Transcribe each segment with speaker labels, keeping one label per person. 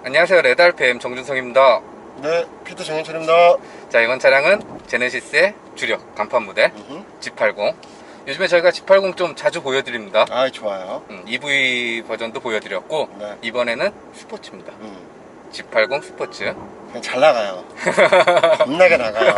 Speaker 1: 안녕하세요, 레드알팸 정준성입니다.
Speaker 2: 네, 피터 정현철입니다.
Speaker 1: 자, 이번 차량은 제네시스의 주력 간판 모델 G80. 요즘에 저희가 G80 좀 자주 보여드립니다.
Speaker 2: 아, 좋아요.
Speaker 1: EV 버전도 보여드렸고,
Speaker 2: 네.
Speaker 1: 이번에는 스포츠입니다. G80 스포츠.
Speaker 2: 그냥 잘 나가요. 겁나게 나가요.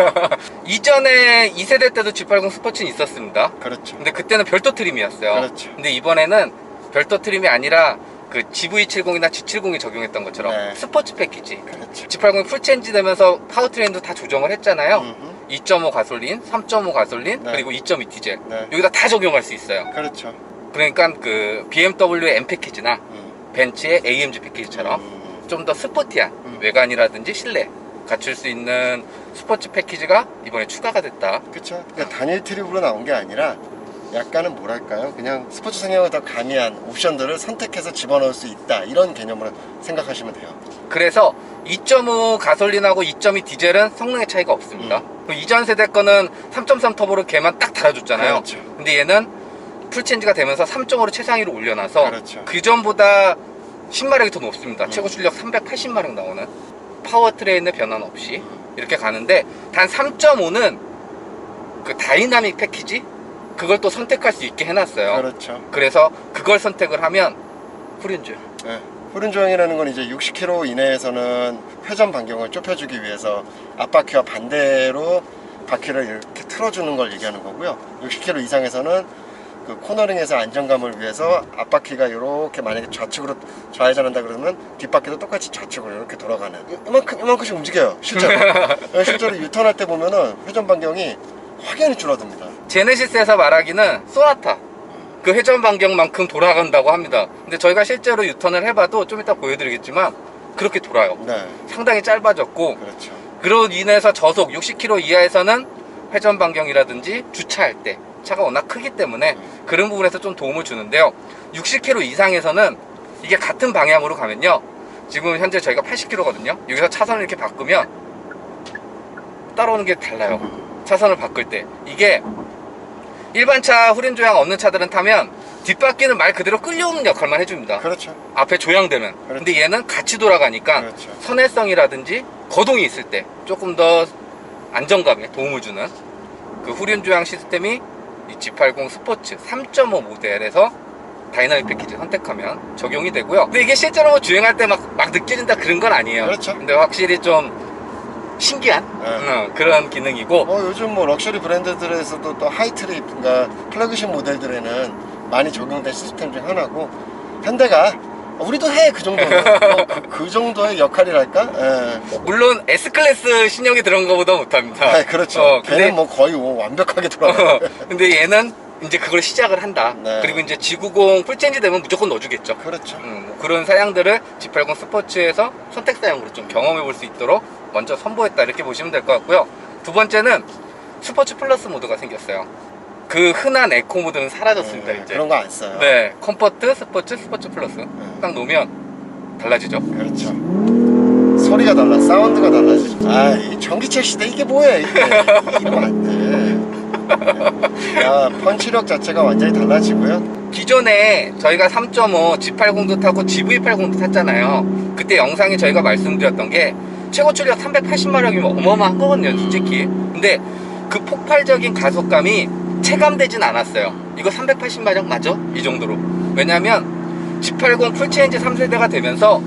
Speaker 1: 이전에 2세대 때도 G80 스포츠는 있었습니다.
Speaker 2: 그렇죠.
Speaker 1: 근데 그때는 별도 트림이었어요.
Speaker 2: 그렇죠.
Speaker 1: 근데 이번에는 별도 트림이 아니라 그 GV70이나 G70이 적용했던 것처럼
Speaker 2: 네.
Speaker 1: 스포츠 패키지.
Speaker 2: 그렇죠.
Speaker 1: G80 풀체인지 되면서 파워트레인도 다 조정을 했잖아요. 2.5 가솔린, 3.5 가솔린,
Speaker 2: 네.
Speaker 1: 그리고 2.2 디젤.
Speaker 2: 네.
Speaker 1: 여기다 다 적용할 수 있어요.
Speaker 2: 그렇죠.
Speaker 1: 그러니까 그 BMW의 M 패키지나 벤츠의 AMG 패키지처럼 좀 더 스포티한 외관이라든지 실내 갖출 수 있는 스포츠 패키지가 이번에 추가가 됐다.
Speaker 2: 그렇죠. 그러니까 단일 트립으로 나온 게 아니라 약간은 뭐랄까요? 그냥 스포츠 성향을 더 가미한 옵션들을 선택해서 집어넣을 수 있다. 이런 개념으로 생각하시면 돼요.
Speaker 1: 그래서 2.5 가솔린하고 2.2 디젤은 성능의 차이가 없습니다. 이전 세대 거는 3.3 터보로 걔만 딱 달아줬잖아요.
Speaker 2: 그렇죠.
Speaker 1: 근데 얘는 풀체인지가 되면서 3.5로 최상위로 올려놔서
Speaker 2: 그렇죠.
Speaker 1: 그 전보다 10마력이 더 높습니다. 최고 출력 380마력 나오는 파워트레인의 변화는 없이 이렇게 가는데, 단 3.5는 그 다이나믹 패키지 그걸 또 선택할 수 있게 해놨어요.
Speaker 2: 그렇죠.
Speaker 1: 그래서 그걸 선택을 하면 후륜주행.
Speaker 2: 네. 후륜주행이라는 건 이제 60km 이내에서는 회전 반경을 좁혀주기 위해서 앞바퀴와 반대로 바퀴를 이렇게 틀어주는 걸 얘기하는 거고요. 60km 이상에서는 그 코너링에서 안정감을 위해서 앞바퀴가 이렇게 만약에 좌측으로 좌회전한다 그러면 뒷바퀴도 똑같이 좌측으로 이렇게 돌아가는, 이만큼씩 움직여요 실제로. 실제로 유턴할 때 보면은 회전 반경이 확연히 줄어듭니다.
Speaker 1: 제네시스에서 말하기는 소나타 그 회전 반경만큼 돌아간다고 합니다. 근데 저희가 실제로 유턴을 해봐도 좀 이따 보여드리겠지만 그렇게 돌아요.
Speaker 2: 네,
Speaker 1: 상당히 짧아졌고,
Speaker 2: 그렇죠.
Speaker 1: 그로 인해서 저속 60km 이하에서는 회전 반경이라든지 주차할 때 차가 워낙 크기 때문에 그런 부분에서 좀 도움을 주는데요. 60km 이상에서는 이게 같은 방향으로 가면요, 지금 현재 저희가 80km거든요 여기서 차선을 이렇게 바꾸면 따라오는 게 달라요. 차선을 바꿀 때 이게 일반 차 후륜 조향 없는 차들은 타면 뒷바퀴는 말 그대로 끌려오는 역할만 해줍니다.
Speaker 2: 그렇죠.
Speaker 1: 앞에 조향되면.
Speaker 2: 그렇죠.
Speaker 1: 근데 얘는 같이 돌아가니까
Speaker 2: 그렇죠.
Speaker 1: 선회성이라든지 거동이 있을 때 조금 더 안정감에 도움을 주는 그 후륜 조향 시스템이 이 G80 스포츠 3.5 모델에서 다이나믹 패키지 선택하면 적용이 되고요. 근데 이게 실제로 주행할 때 막 느껴진다 그런 건 아니에요.
Speaker 2: 그렇죠.
Speaker 1: 근데 확실히 좀 신기한 그런 기능이고,
Speaker 2: 요즘 뭐 럭셔리 브랜드들에서도 또 하이트립, 그러니까 플래그십 모델들에는 많이 적용된 시스템 중 하나고, 현대가 우리도 해 그 정도는 그 정도의 역할이랄까. 예.
Speaker 1: 물론 S클래스 신형이 들어간 것보다 못합니다.
Speaker 2: 아, 그렇죠.
Speaker 1: 근데
Speaker 2: 걔는 뭐 거의 완벽하게 돌아가요.
Speaker 1: 근데 얘는 이제 그걸 시작을 한다.
Speaker 2: 네.
Speaker 1: 그리고 이제 G90 풀체인지 되면 무조건 넣어주겠죠.
Speaker 2: 그렇죠.
Speaker 1: 뭐 그런 사양들을 G80 스포츠에서 선택 사양으로 좀 경험해 볼 수 있도록 먼저 선보였다, 이렇게 보시면 될 것 같고요. 두 번째는 스포츠 플러스 모드가 생겼어요. 그 흔한 에코 모드는 사라졌습니다. 이제
Speaker 2: 그런 거 안 써요.
Speaker 1: 네, 컴포트, 스포츠, 스포츠 플러스 딱 놓으면 달라지죠.
Speaker 2: 그렇죠. 소리가 달라, 사운드가 달라지죠. 아, 이 전기차 시대 이게 뭐야 이게. 이러면 안 돼. 야, 펀치력 자체가 완전히 달라지고요.
Speaker 1: 기존에 저희가 3.5 G80도 타고 GV80도 탔잖아요. 그때 영상에 저희가 말씀드렸던 게 최고 출력 380마력이면 어마어마한 거거든요, 솔직히. 근데 그 폭발적인 가속감이 체감되진 않았어요. 이거 380마력 맞아? 이 정도로. 왜냐면 G80 풀체인지 3세대가 되면서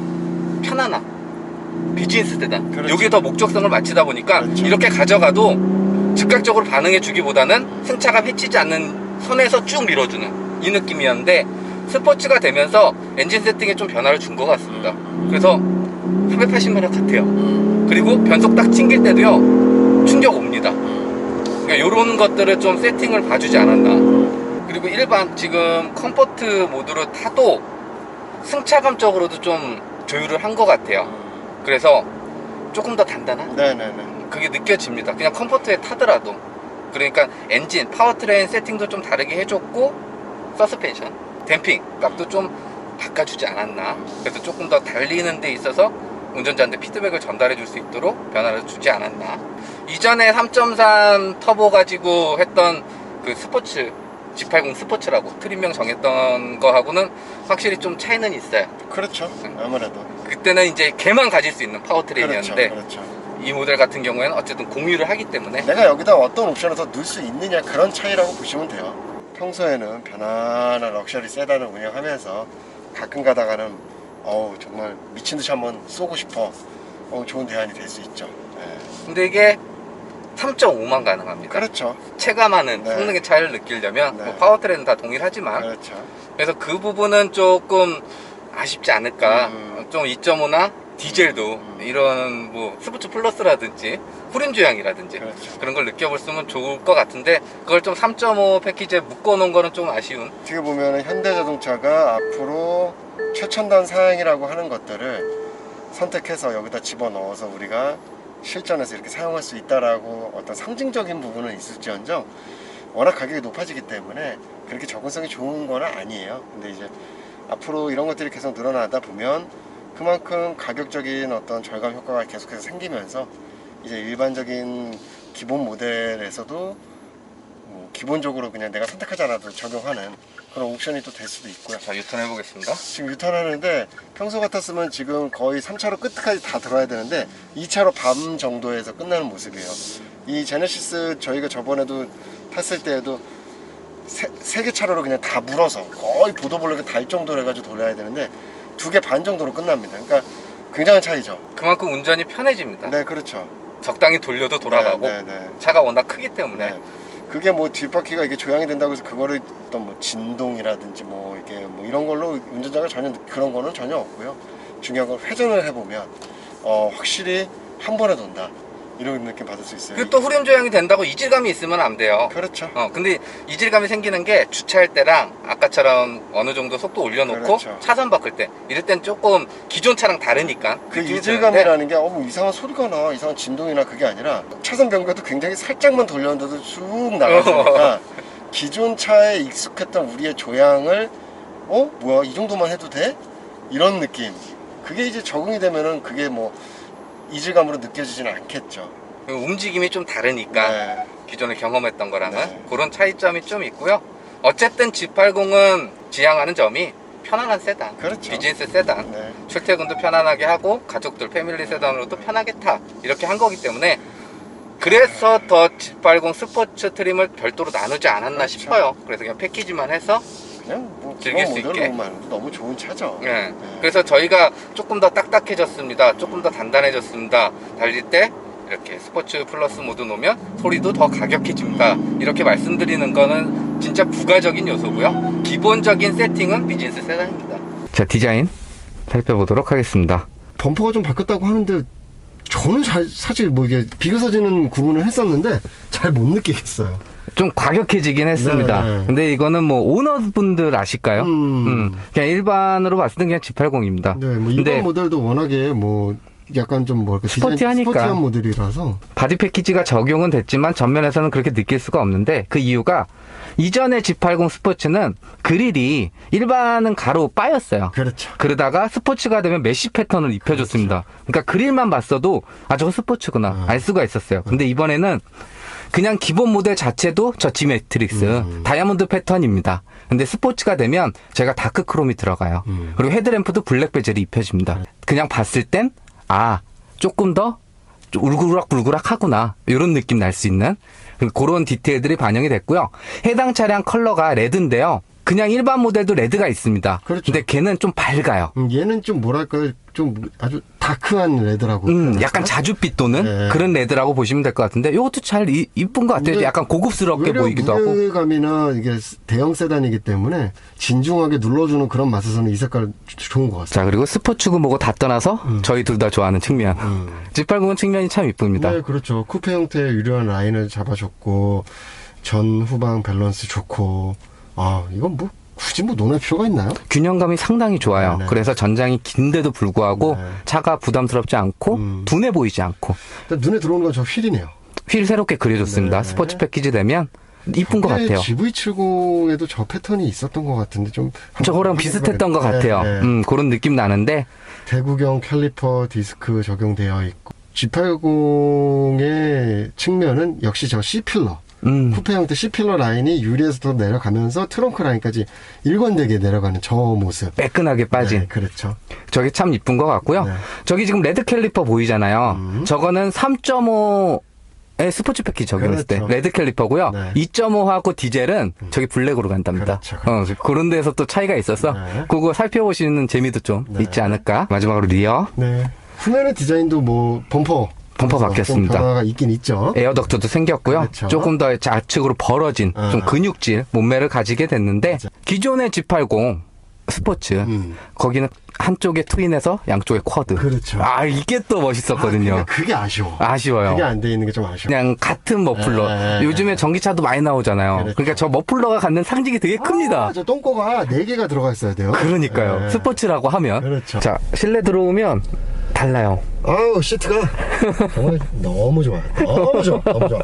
Speaker 1: 편안함, 비즈니스 세단,
Speaker 2: 그렇죠.
Speaker 1: 여기에 더 목적성을 맞추다 보니까
Speaker 2: 그렇죠.
Speaker 1: 이렇게 가져가도 즉각적으로 반응해 주기보다는 승차감 해치지 않는 선에서 쭉 밀어주는 이 느낌이었는데, 스포츠가 되면서 엔진 세팅에 좀 변화를 준 것 같습니다. 그래서 380마력 같아요. 그리고 변속 딱 튕길 때도요, 충격 옵니다. 그러니까 이런 것들을 좀 세팅을 봐주지 않았나. 그리고 일반 지금 컴포트 모드로 타도 승차감적으로도 좀 조율을 한 것 같아요. 그래서 조금 더 단단한
Speaker 2: 네네네.
Speaker 1: 그게 느껴집니다. 그냥 컴포트에 타더라도. 그러니까 엔진, 파워트레인 세팅도 좀 다르게 해줬고, 서스펜션, 댐핑 값도 좀 바꿔주지 않았나. 그래서 조금 더 달리는 데 있어서 운전자한테 피드백을 전달해 줄 수 있도록 변화를 주지 않았나. 이전에 3.3 터보 가지고 했던 그 스포츠 G80 스포츠라고 트림명 정했던 거하고는 확실히 좀 차이는 있어요.
Speaker 2: 그렇죠. 아무래도.
Speaker 1: 그때는 이제 걔만 가질 수 있는 파워트레인이었는데
Speaker 2: 그렇죠.
Speaker 1: 이 모델 같은 경우에는 어쨌든 공유를 하기 때문에
Speaker 2: 내가 여기다 어떤 옵션을 더 넣을 수 있느냐 그런 차이라고 보시면 돼요. 평소에는 편안한 럭셔리 세단을 운영하면서 가끔 가다가는 정말 미친 듯이 한번 쏘고 싶어. 좋은 대안이 될 수 있죠. 네.
Speaker 1: 근데 이게 3.5만 가능합니다.
Speaker 2: 그렇죠.
Speaker 1: 체감하는
Speaker 2: 네.
Speaker 1: 성능의 차이를 느끼려면
Speaker 2: 네.
Speaker 1: 뭐 파워트레인은 다 동일하지만
Speaker 2: 그렇죠.
Speaker 1: 그래서 그 부분은 조금 아쉽지 않을까. 좀 2.5나 디젤도 이런 뭐 스포츠 플러스라든지 후륜 조향이라든지
Speaker 2: 그렇죠.
Speaker 1: 그런 걸 느껴볼 수 있으면 좋을 것 같은데 그걸 좀 3.5 패키지에 묶어놓은 거는 좀 아쉬운.
Speaker 2: 어떻게 보면 현대자동차가 앞으로 최첨단 사양이라고 하는 것들을 선택해서 여기다 집어넣어서 우리가 실전에서 이렇게 사용할 수 있다라고 어떤 상징적인 부분은 있을지언정 워낙 가격이 높아지기 때문에 그렇게 접근성이 좋은 건 아니에요. 근데 이제 앞으로 이런 것들이 계속 늘어나다 보면 그만큼 가격적인 어떤 절감 효과가 계속해서 생기면서 이제 일반적인 기본 모델에서도 기본적으로 그냥 내가 선택하지 않아도 적용하는 그런 옵션이 또 될 수도 있고요.
Speaker 1: 자, 유턴해 보겠습니다.
Speaker 2: 지금 유턴하는데 평소 같았으면 지금 거의 3차로 끝까지 다 들어야 되는데 2차로 반 정도에서 끝나는 모습이에요. 이 제네시스 저희가 저번에도 탔을 때에도 세 개 차로로 그냥 다 물어서 거의 보도블록에 달 정도로 해가지고 돌려야 되는데 2개 반 정도로 끝납니다. 그러니까 굉장한 차이죠.
Speaker 1: 그만큼 운전이 편해집니다.
Speaker 2: 네, 그렇죠.
Speaker 1: 적당히 돌려도 돌아가고
Speaker 2: 네.
Speaker 1: 차가 워낙 크기 때문에
Speaker 2: 네. 그게 뭐 뒷바퀴가 이게 조향이 된다고 해서 그거를 어떤 뭐 진동이라든지 뭐 이게 뭐 이런 걸로 운전자가 전혀 그런 거는 전혀 없고요. 중요한 건 회전을 해보면 확실히 한 번에 돈다 이런 느낌 받을 수 있어요.
Speaker 1: 그리고 또 후륜 조향이 된다고 이질감이 있으면 안 돼요.
Speaker 2: 그렇죠.
Speaker 1: 근데 이질감이 생기는 게 주차할 때랑 아까처럼 어느 정도 속도 올려놓고
Speaker 2: 그렇죠.
Speaker 1: 차선 바꿀 때 이럴 땐 조금 기존 차랑 다르니까
Speaker 2: 그
Speaker 1: 느낌이
Speaker 2: 이질감이라는 게 뭐 이상한 소리가 나 이상한 진동이나 그게 아니라 차선 변경도 굉장히 살짝만 돌렸는데도 쭉 나가니까 기존 차에 익숙했던 우리의 조향을 뭐야 이 정도만 해도 돼? 이런 느낌. 그게 이제 적응이 되면은 그게 뭐 이질감으로 느껴지지는 않겠죠.
Speaker 1: 움직임이 좀 다르니까
Speaker 2: 네.
Speaker 1: 기존에 경험했던 거랑은
Speaker 2: 네.
Speaker 1: 그런 차이점이 좀 있고요. 어쨌든 G80은 지향하는 점이 편안한 세단,
Speaker 2: 그렇죠.
Speaker 1: 비즈니스 세단,
Speaker 2: 네.
Speaker 1: 출퇴근도 편안하게 하고 가족들 패밀리 세단으로도 편하게 타 이렇게 한 거기 때문에 그래서 더 G80 스포츠 트림을 별도로 나누지 않았나
Speaker 2: 그렇죠.
Speaker 1: 싶어요. 그래서 그냥 패키지만 해서
Speaker 2: 그냥 뭐
Speaker 1: 즐길
Speaker 2: 기본
Speaker 1: 수 있게.
Speaker 2: 모델로만 해도 너무 좋은 차죠.
Speaker 1: 네. 그래서 저희가 조금 더 딱딱해졌습니다. 조금 더 단단해졌습니다. 달릴 때 이렇게 스포츠 플러스 모드 놓으면 소리도 더 가격해집니다. 이렇게 말씀드리는 거는 진짜 부가적인 요소고요. 기본적인 세팅은 비즈니스 세단입니다. 자, 디자인 살펴보도록 하겠습니다.
Speaker 2: 범퍼가 좀 바뀌었다고 하는데 저는 사실 뭐 이게 비교 사진은 구분을 했었는데 잘 못 느끼겠어요.
Speaker 1: 좀 과격해지긴 했습니다.
Speaker 2: 네.
Speaker 1: 근데 이거는 뭐 오너분들 아실까요? 그냥 일반으로 봤을 때 그냥 G80입니다.
Speaker 2: 네, 뭐 이번 모델도 워낙에 뭐 약간 좀 뭐랄까
Speaker 1: 스포티하니까.
Speaker 2: 스포티한 모델이라서
Speaker 1: 바디 패키지가 적용은 됐지만 전면에서는 그렇게 느낄 수가 없는데 그 이유가 이전에 G80 스포츠는 그릴이 일반은 가로 빠였어요.
Speaker 2: 그렇죠.
Speaker 1: 그러다가 스포츠가 되면 메쉬 패턴을 입혀줬습니다. 그러니까 그릴만 봤어도 저거 스포츠구나 알 수가 있었어요. 근데 이번에는 그냥 기본 모델 자체도 저 G매트릭스 다이아몬드 패턴입니다. 근데 스포츠가 되면 제가 다크 크롬이 들어가요. 그리고 헤드램프도 블랙 베젤이 입혀집니다. 그냥 봤을 땐 조금 더 울그락불그락 하구나 이런 느낌 날 수 있는 그런 디테일들이 반영이 됐고요. 해당 차량 컬러가 레드인데요. 그냥 일반 모델도 레드가 있습니다.
Speaker 2: 그렇죠.
Speaker 1: 근데 걔는 좀 밝아요.
Speaker 2: 얘는 좀 뭐랄까요 좀 아주 다크한 레드라고
Speaker 1: 약간 자줏빛 도는
Speaker 2: 네.
Speaker 1: 그런 레드라고 보시면 될 것 같은데 이것도 잘 이쁜 것 같아요. 약간 고급스럽게 보이기도 하고.
Speaker 2: 무게감이나 이게 대형 세단이기 때문에 진중하게 눌러주는 그런 맛에서는 이 색깔 좋은 것 같습니다.
Speaker 1: 자, 그리고 스포츠고 뭐고 다 떠나서 저희 둘 다 좋아하는 측면. G80 측면이 참 이쁩니다.
Speaker 2: 네, 그렇죠. 쿠페 형태의 유려한 라인을 잡아줬고 전 후방 밸런스 좋고 이건 뭐 굳이 뭐 논할 필요가 있나요?
Speaker 1: 균형감이 상당히 좋아요.
Speaker 2: 네네.
Speaker 1: 그래서 전장이 긴데도 불구하고
Speaker 2: 네.
Speaker 1: 차가 부담스럽지 않고 둔해 보이지 않고
Speaker 2: 일단 눈에 들어오는 건 저 휠이네요.
Speaker 1: 휠 새롭게 그려줬습니다.
Speaker 2: 네네.
Speaker 1: 스포츠 패키지 되면 이쁜 것 같아요.
Speaker 2: GV70에도 저 패턴이 있었던 것 같은데 좀
Speaker 1: 저거랑 비슷했던 것 같아요.
Speaker 2: 네.
Speaker 1: 그런 느낌 나는데
Speaker 2: 대구경 캘리퍼 디스크 적용되어 있고 G80의 측면은 역시 저 C필러 쿠페 형태 C필러 라인이 유리에서 내려가면서 트렁크 라인까지 일관되게 내려가는 저 모습.
Speaker 1: 매끈하게 빠진.
Speaker 2: 네, 그렇죠.
Speaker 1: 저게 참 이쁜 것 같고요.
Speaker 2: 네.
Speaker 1: 저기 지금 레드 캘리퍼 보이잖아요. 저거는 3.5의 스포츠 패키지 적용했을
Speaker 2: 그렇죠.
Speaker 1: 때 레드 캘리퍼고요.
Speaker 2: 네.
Speaker 1: 2.5하고 디젤은 저기 블랙으로 간답니다.
Speaker 2: 그렇죠,
Speaker 1: 그런 데서 또 차이가 있어서
Speaker 2: 네.
Speaker 1: 그거 살펴보시는 재미도 좀
Speaker 2: 네.
Speaker 1: 있지 않을까. 마지막으로 리어.
Speaker 2: 네. 후면의 디자인도 뭐 범퍼
Speaker 1: 바뀌었습니다.
Speaker 2: 좀 변화가 있긴 있죠.
Speaker 1: 에어덕트도 생겼고요.
Speaker 2: 그렇죠.
Speaker 1: 조금 더 좌측으로 벌어진 좀 근육질 몸매를 가지게 됐는데
Speaker 2: 맞아.
Speaker 1: 기존의 G80 스포츠 거기는 한쪽에 트윈에서 양쪽에 쿼드.
Speaker 2: 그렇죠.
Speaker 1: 아 이게 또 멋있었거든요.
Speaker 2: 그게 아쉬워.
Speaker 1: 아쉬워요.
Speaker 2: 그게 안 돼 있는 게 좀 아쉬워.
Speaker 1: 그냥 같은 머플러.
Speaker 2: 네.
Speaker 1: 요즘에 전기차도 많이 나오잖아요.
Speaker 2: 그렇죠.
Speaker 1: 그러니까 저 머플러가 갖는 상징이 되게 큽니다.
Speaker 2: 저 똥꼬가 4개가 들어가 있어야 돼요.
Speaker 1: 그러니까요.
Speaker 2: 네.
Speaker 1: 스포츠라고 하면.
Speaker 2: 그렇죠.
Speaker 1: 자 실내 들어오면 달라요.
Speaker 2: 아우, 시트가 정말 너무 좋아. 너무 좋아. 너무 좋아.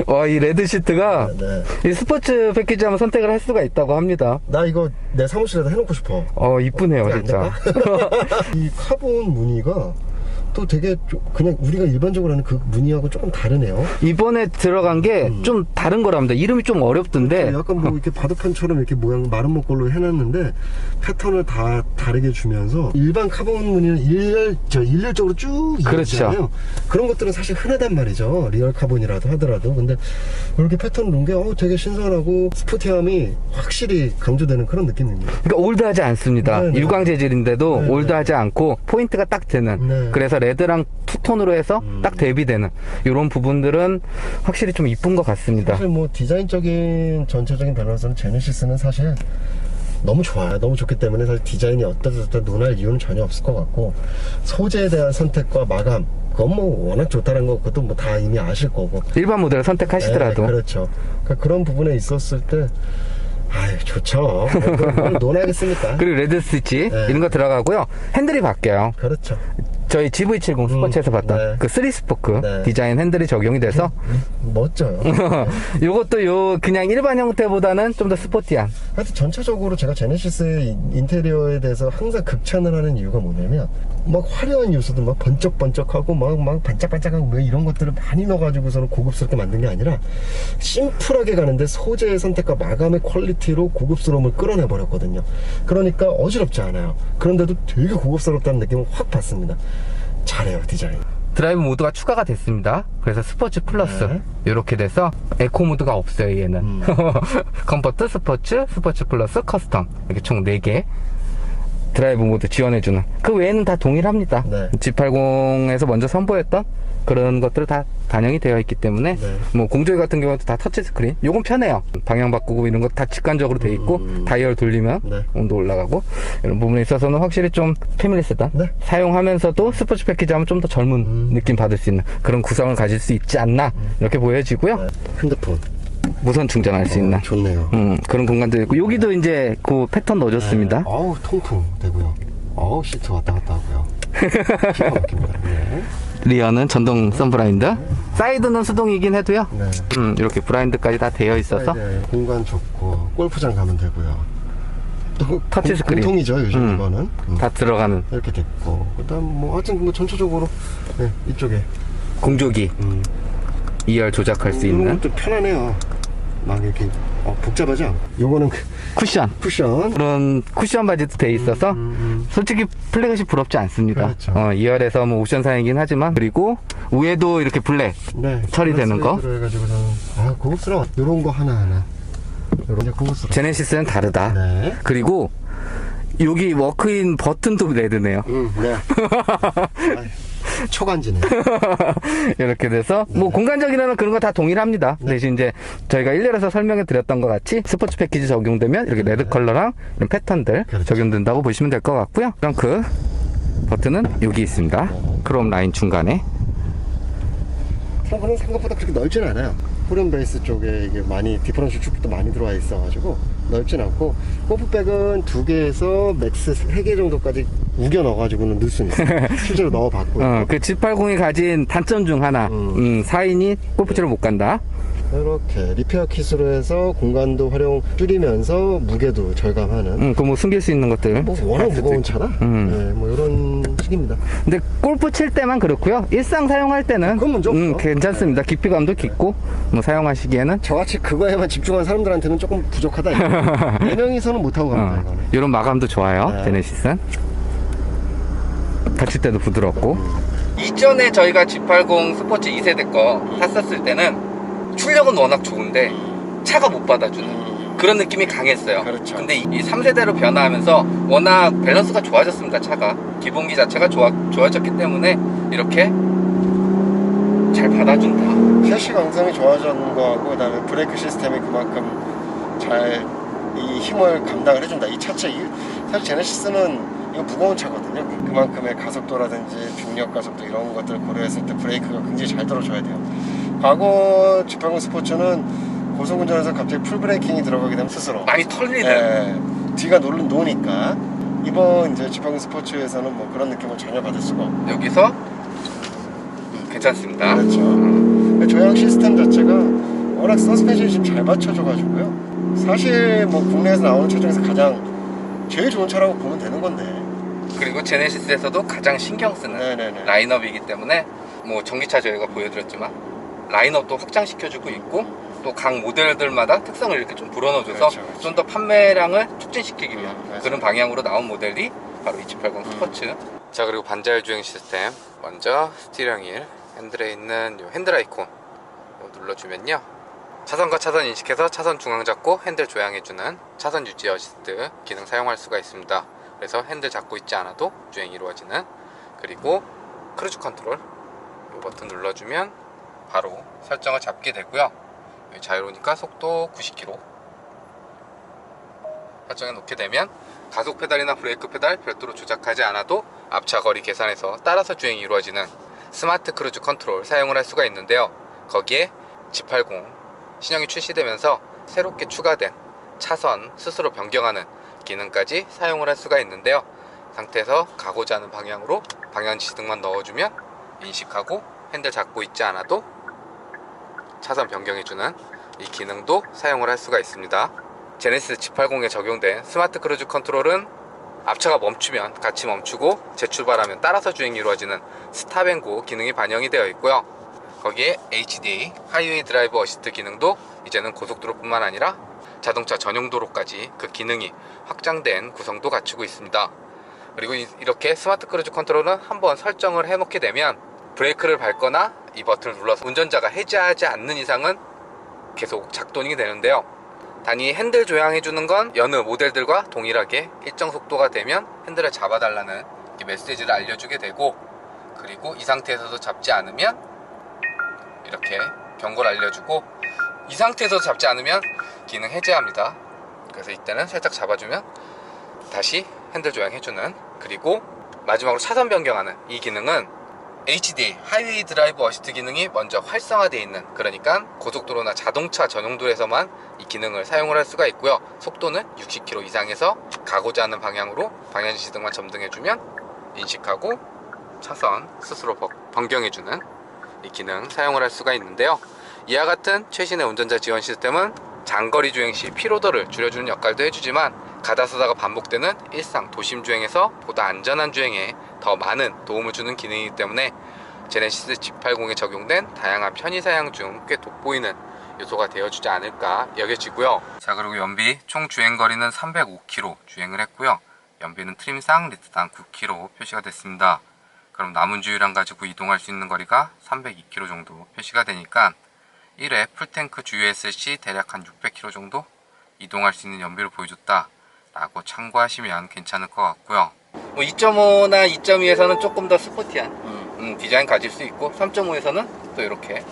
Speaker 1: 와 이 레드 시트가
Speaker 2: 네.
Speaker 1: 이 스포츠 패키지 하면 선택을 할 수가 있다고 합니다.
Speaker 2: 나 이거 내 사무실에다 해놓고 싶어.
Speaker 1: 이쁘네요,
Speaker 2: 안
Speaker 1: 진짜.
Speaker 2: 이 카본 무늬가 또 되게 그냥 우리가 일반적으로 하는 그 무늬하고 조금 다르네요.
Speaker 1: 이번에 들어간 게 좀 다른 거랍니다. 이름이 좀 어렵던데.
Speaker 2: 약간 뭐 이렇게 바둑판처럼 이렇게 모양 마른 목걸로 해놨는데 패턴을 다 다르게 주면서 일반 카본 무늬는 일렬적으로 쭉 이어지잖아요.
Speaker 1: 그렇죠.
Speaker 2: 그런 것들은 사실 흔하단 말이죠. 리얼 카본이라도 하더라도. 근데 이렇게 패턴 놓은 게 되게 신선하고 스포티함이 확실히 강조되는 그런 느낌입니다.
Speaker 1: 그러니까 올드하지 않습니다.
Speaker 2: 네네.
Speaker 1: 유광 재질인데도
Speaker 2: 네네.
Speaker 1: 올드하지 않고 포인트가 딱 되는.
Speaker 2: 네.
Speaker 1: 그래서 레드랑 투톤으로 해서 딱 대비되는 이런 부분들은 확실히 좀 이쁜 것 같습니다.
Speaker 2: 사실 뭐 디자인적인 전체적인 변화로서는 제네시스는 사실 너무 좋아요. 너무 좋기 때문에 사실 디자인이 어떠저떠 논할 이유는 전혀 없을 것 같고 소재에 대한 선택과 마감 그건 뭐 워낙 좋다는 거 그것도 뭐 다 이미 아실 거고
Speaker 1: 일반 모델을 선택하시더라도.
Speaker 2: 네, 그렇죠. 그러니까 그런 부분에 있었을 때 아유 좋죠. 뭘 논하겠습니까?
Speaker 1: 그리고 레드 스티치
Speaker 2: 네.
Speaker 1: 이런 거 들어가고요. 핸들이 바뀌어요.
Speaker 2: 그렇죠.
Speaker 1: 저희 GV70 스포츠에서 봤던
Speaker 2: 네.
Speaker 1: 그 3스포크
Speaker 2: 네.
Speaker 1: 디자인 핸들이 적용이 돼서
Speaker 2: 멋져요.
Speaker 1: 요것도 그냥 일반 형태보다는 좀 더 스포티한.
Speaker 2: 하여튼 전체적으로 제가 제네시스의 인테리어에 대해서 항상 극찬을 하는 이유가 뭐냐면 막 화려한 요소들 막 번쩍번쩍하고 막 반짝반짝하고 뭐 이런 것들을 많이 넣어가지고서는 고급스럽게 만든 게 아니라 심플하게 가는데 소재의 선택과 마감의 퀄리티로 고급스러움을 끌어내 버렸거든요. 그러니까 어지럽지 않아요. 그런데도 되게 고급스럽다는 느낌을 확 받습니다. 잘해요, 디자인.
Speaker 1: 드라이브 모드가 추가가 됐습니다. 그래서 스포츠 플러스
Speaker 2: 네.
Speaker 1: 이렇게 돼서 에코 모드가 없어요, 얘는. 컴포트, 스포츠, 스포츠 플러스, 커스텀 이렇게 총 4개 드라이브 모드 지원해주는. 그 외에는 다 동일합니다.
Speaker 2: 네.
Speaker 1: G80에서 먼저 선보였던 그런 것들 다 반영이 되어 있기 때문에
Speaker 2: 네.
Speaker 1: 뭐 공조기 같은 경우도 다 터치 스크린. 요건 편해요. 방향 바꾸고 이런 거 다 직관적으로 돼 있고 다이얼 돌리면
Speaker 2: 네.
Speaker 1: 온도 올라가고 이런 부분에 있어서는 확실히 좀 패밀리 세단
Speaker 2: 네.
Speaker 1: 사용하면서도 스포츠 패키지 하면 좀 더 젊은 느낌 받을 수 있는 그런 구성을 가질 수 있지 않나 이렇게 보여지고요.
Speaker 2: 네. 핸드폰
Speaker 1: 무선 충전할 수 있는
Speaker 2: 좋네요.
Speaker 1: 그런 공간도 있고 여기도 이제 그 패턴 넣어줬습니다.
Speaker 2: 어우 통풍 되고요. 어우 시트 왔다 갔다 하고요. 기가 막힙니다. 네.
Speaker 1: 리어는 전동 선브라인드, 사이드는 수동이긴 해도요.
Speaker 2: 네.
Speaker 1: 이렇게 브라인드까지 다 되어 있어서
Speaker 2: 네, 공간 좋고 골프장 가면 되고요. 또
Speaker 1: 터치 스크린.
Speaker 2: 공통이죠 요즘 이거는.
Speaker 1: 다 들어가는
Speaker 2: 이렇게 됐고 그다음 뭐 하여튼 뭐 전체적으로 네, 이쪽에
Speaker 1: 공조기 2열 조작할 수
Speaker 2: 이런
Speaker 1: 있는
Speaker 2: 것도 편하네요. 막 이렇게 복잡하지 않고. 요거는
Speaker 1: 쿠션.
Speaker 2: 쿠션.
Speaker 1: 그런 쿠션 바지도 돼 있어서 솔직히 플래그십 부럽지 않습니다.
Speaker 2: 그렇죠.
Speaker 1: 2열에서 뭐 옵션사이긴 하지만 그리고 위에도 이렇게 블랙
Speaker 2: 네.
Speaker 1: 처리되는 거.
Speaker 2: 해가지고서는 고급스러워. 요런 거 하나하나. 요런 게 고급스러워.
Speaker 1: 제네시스는 다르다.
Speaker 2: 네.
Speaker 1: 그리고 여기 워크인 버튼도 레드네요.
Speaker 2: 네. 아이, 초간지네.
Speaker 1: 이렇게 돼서 뭐 공간적이라는 그런 거 다 동일합니다. 대신 이제 저희가 1열에서 설명해 드렸던 것 같이 스포츠 패키지 적용되면 이렇게 레드 컬러랑 이런 패턴들
Speaker 2: 그렇죠.
Speaker 1: 적용된다고 보시면 될 것 같고요. 트렁크 버튼은 여기 있습니다. 크롬 라인 중간에.
Speaker 2: 트렁크는 생각보다 그렇게 넓진 않아요. 후륜 베이스 쪽에 이게 많이 디퍼런셜 축도 많이 들어와 있어가지고 넓진 않고, 골프백은 2개에서 맥스 3개 정도까지 우겨 넣어가지고는 넣을 수는 있어요. 실제로 넣어봤고요.
Speaker 1: 그 G80이 가진 단점 중 하나. 4인이 골프채를 못 간다.
Speaker 2: 이렇게 리페어 킷으로 해서 공간도 활용 줄이면서 무게도 절감하는.
Speaker 1: 그 뭐 숨길 수 있는 것들.
Speaker 2: 뭐 워낙 무거운 차라. 네, 뭐 이런 식입니다.
Speaker 1: 근데 골프 칠 때만 그렇고요. 일상 사용할 때는
Speaker 2: 그건 문제 없어.
Speaker 1: 괜찮습니다. 깊이감도 깊고 뭐 사용하시기에는
Speaker 2: 저같이 그거에만 집중한 사람들한테는 조금 부족하다. 4명이서는 못하고 갑니다. 이거는.
Speaker 1: 이런 마감도 좋아요.
Speaker 2: 네.
Speaker 1: 제네시스는 다칠 때도 부드럽고.
Speaker 3: 이전에 저희가 G80 스포츠 2세대 거 탔었을 때는 출력은 워낙 좋은데 차가 못 받아주는 그런 느낌이 강했어요.
Speaker 2: 그렇죠.
Speaker 3: 근데 이 3세대로 변화하면서 워낙 밸런스가 좋아졌습니다. 차가 기본기 자체가 좋아졌기 때문에 이렇게 잘 받아준다.
Speaker 2: 셰시 강성이 좋아졌는 거하고 그다음에 브레이크 시스템이 그만큼 잘 이 힘을 감당을 해준다. 이 차체 사실 제네시스는 이거 무거운 차거든요. 그만큼의 가속도라든지 중력 가속도 이런 것들 고려했을 때 브레이크가 굉장히 잘 들어줘야 돼요. 과거 G80 스포츠는 고속운전에서 갑자기 풀브레이킹이 들어가게 되면 스스로
Speaker 3: 많이 털리는
Speaker 2: 뒤가 노니까 이번 이제 G80 스포츠에서는 뭐 그런 느낌을 전혀 받을 수가 없고
Speaker 3: 여기서 괜찮습니다.
Speaker 2: 그렇죠. 조향 시스템 자체가 워낙 서스펜션이 지금 잘 받쳐줘가지고요. 사실 뭐 국내에서 나오는 차 중에서 가장 제일 좋은 차라고 보면 되는 건데.
Speaker 3: 그리고 제네시스에서도 가장 신경 쓰는
Speaker 2: 네네네.
Speaker 3: 라인업이기 때문에 뭐 전기차 저희가 보여드렸지만 라인업도 확장시켜주고 있고 또 각 모델들마다 특성을 이렇게 좀 불어넣어줘서
Speaker 2: 그렇죠, 그렇죠.
Speaker 3: 좀 더 판매량을 촉진시키기 위한
Speaker 2: 맞아요.
Speaker 3: 그런 방향으로 나온 모델이 바로 이 G80 스포츠. 자, 그리고 반자율 주행 시스템 먼저 스티어링 휠 핸들에 있는 요 핸들 아이콘 이거 눌러주면요, 차선과 차선 인식해서 차선 중앙 잡고 핸들 조향해주는 차선 유지 어시스트 기능 사용할 수가 있습니다. 그래서 핸들 잡고 있지 않아도 주행이 이루어지는. 그리고 크루즈 컨트롤 이 버튼 눌러주면 바로 설정을 잡게 되고요. 자유로우니까 속도 90km 설정해 놓게 되면 가속 페달이나 브레이크 페달 별도로 조작하지 않아도 앞차 거리 계산해서 따라서 주행이 이루어지는 스마트 크루즈 컨트롤 사용을 할 수가 있는데요. 거기에 G80 신형이 출시되면서 새롭게 추가된 차선 스스로 변경하는 기능까지 사용을 할 수가 있는데요. 상태에서 가고자 하는 방향으로 방향 지시등만 넣어주면 인식하고 핸들 잡고 있지 않아도 차선 변경해주는 이 기능도 사용을 할 수가 있습니다. 제네시스 G80에 적용된 스마트 크루즈 컨트롤은 앞차가 멈추면 같이 멈추고 재출발하면 따라서 주행이 이루어지는 스탑앤고 기능이 반영이 되어 있고요. 거기에 HDA 하이웨이 드라이브 어시스트 기능도 이제는 고속도로뿐만 아니라 자동차 전용 도로까지 그 기능이 확장된 구성도 갖추고 있습니다. 그리고 이렇게 스마트 크루즈 컨트롤은 한번 설정을 해놓게 되면 브레이크를 밟거나 이 버튼을 눌러서 운전자가 해제하지 않는 이상은 계속 작동이 되는데요. 단위 핸들 조향해주는 건 여느 모델들과 동일하게 일정 속도가 되면 핸들을 잡아달라는 메시지를 알려주게 되고, 그리고 이 상태에서도 잡지 않으면 이렇게 경고를 알려주고, 이 상태에서 잡지 않으면 기능 해제합니다. 그래서 이때는 살짝 잡아주면 다시 핸들 조향해주는. 그리고 마지막으로 차선 변경하는 이 기능은 HDA 하이웨이 드라이브 어시스트 기능이 먼저 활성화되어 있는, 그러니까 고속도로나 자동차 전용도로에서만 이 기능을 사용을 할 수가 있고요. 속도는 60km 이상에서 가고자 하는 방향으로 방향지시 등만 점등해주면 인식하고 차선 스스로 변경해주는 이 기능 사용을 할 수가 있는데요. 이와 같은 최신의 운전자 지원 시스템은 장거리 주행 시 피로도를 줄여주는 역할도 해주지만 가다서다가 반복되는 일상 도심 주행에서 보다 안전한 주행에 더 많은 도움을 주는 기능이기 때문에 제네시스 G80에 적용된 다양한 편의사양 중 꽤 돋보이는 요소가 되어주지 않을까 여겨지고요. 자, 그리고 연비 총 주행거리는 305km 주행을 했고요. 연비는 트림상 리터당 9km 표시가 됐습니다. 그럼 남은 주유량 가지고 이동할 수 있는 거리가 302km 정도 표시가 되니까 1회 풀탱크 주유했을 시 대략 한 600km 정도 이동할 수 있는 연비를 보여줬다 라고 참고하시면 괜찮을 것 같고요. 뭐 2.5나 2.2에서는 조금 더 스포티한 디자인 가질 수 있고, 3.5에서는 또 이렇게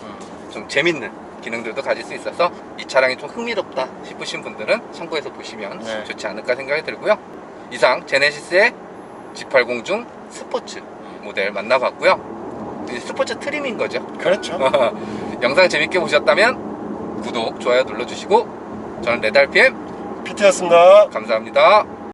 Speaker 3: 좀 재밌는 기능들도 가질 수 있어서 이 차량이 좀 흥미롭다 싶으신 분들은 참고해서 보시면
Speaker 2: 네.
Speaker 3: 좋지 않을까 생각이 들고요. 이상 제네시스의 G80 중 스포츠 모델 만나봤고요. 이제 스포츠 트림인 거죠.
Speaker 2: 그렇죠.
Speaker 3: 영상 재밌게 보셨다면 구독, 좋아요 눌러주시고, 저는 레드 RPM
Speaker 2: PT였습니다.
Speaker 3: 감사합니다.